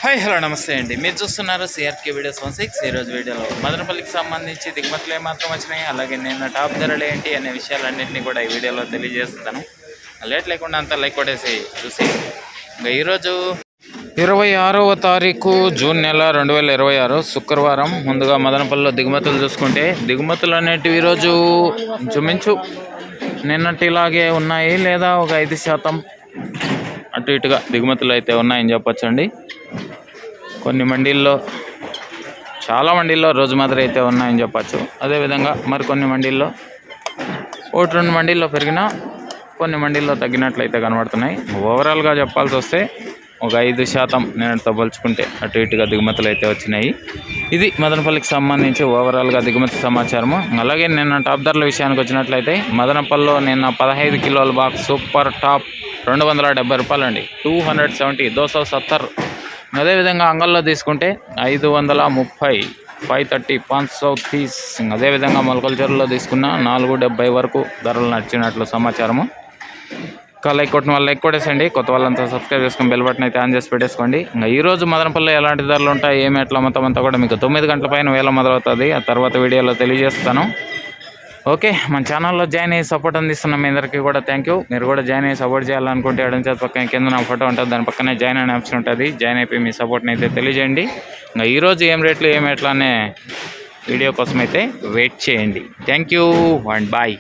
Hi hello నమస్తే అండి. మీరు చూస్తున్నారు సిఆర్కే వీడియోస్ 16. ఈరోజు వీడియోలో మదనపల్లికి సంబంధించి దిగుమతులు ఏమాత్రం వచ్చినాయి, అలాగే నిన్న టాప్ ధరలు ఏంటి అనే విషయాలన్నింటినీ కూడా ఈ వీడియోలో తెలియజేస్తాను. లేట్ లేకుండా అంతా లైక్ కొట్టేసి చూసి ఇంకా ఈరోజు 26వ తారీఖు జూన్ నెల 2026 శుక్రవారం. ముందుగా మదనపల్లిలో దిగుమతులు చూసుకుంటే దిగుమతులు అనేటివి ఈరోజు ఇంచుమించు నిన్నటిలాగే ఉన్నాయి, లేదా ఒక 5% అటు ఇటుగా దిగుమతులు అయితే ఉన్నాయని చెప్పొచ్చండి. కొన్ని మండీల్లో, చాలా మండీల్లో రోజు మాదిరి అయితే ఉన్నాయని చెప్పచ్చు. అదేవిధంగా మరికొన్ని మండీల్లో 1-2 మండీల్లో పెరిగినా కొన్ని మండీల్లో తగ్గినట్లయితే కనబడుతున్నాయి. ఓవరాల్గా చెప్పాల్సి వస్తే ఒక 5% నేనుతో పోల్చుకుంటే అటు ఇటుగా దిగుమతులు అయితే వచ్చినాయి. ఇది మదనపల్లికి సంబంధించి ఓవరాల్గా దిగుమతి సమాచారము. అలాగే నిన్న టాప్ ధరల విషయానికి వచ్చినట్లయితే మదనపల్లిలో నిన్న 15 కిలోల బాక్స్ సూపర్ టాప్ 270 రూపాయలు అండి. 270, 270. అదేవిధంగా అంగల్లో తీసుకుంటే 530, 530, 530. అదేవిధంగా మొలకల చెరువులో తీసుకున్న 470 వరకు ధరలు నడిచినట్లు సమాచారము. ఇంకా లైక్ కొట్టిన వాళ్ళు లైక్ కొట్టేసండి, కొత్త వాళ్ళంతా సబ్స్క్రైబ్ చేసుకొని బెల్ బటన్ అయితే ఆన్ చేసి పెట్టేసుకోండి. ఇంకా ఈరోజు మదనపల్లిలో ఎలాంటి ధరలు ఉంటాయి, ఏమి ఎట్లా మొత్తం అంతా కూడా మీకు 9 గంటల పైన వేల మొదలవుతుంది. ఆ తర్వాత వీడియోలో తెలియజేస్తాను. ఓకే, మన ఛానల్లో జాయిన్ అయ్యి సపోర్ట్ అందిస్తున్న మీ అందరికీ కూడా థ్యాంక్ యూ. మీరు కూడా జాయిన్ అయ్యి సపోర్ట్ చేయాలనుకుంటే ఎడం చేతి పక్కన కింద నా ఫోటో ఉంటుంది, దాని పక్కనే జాయిన్ అనే ఆప్షన్ ఉంటుంది. జాయిన్ అయిపోయి మీ సపోర్ట్ని అయితే తెలియజేయండి. ఇంకా ఈరోజు ఏం రేట్లు ఏమి ఎట్లా అనే వీడియో కోసం అయితే వెయిట్ చేయండి. Thank you and bye.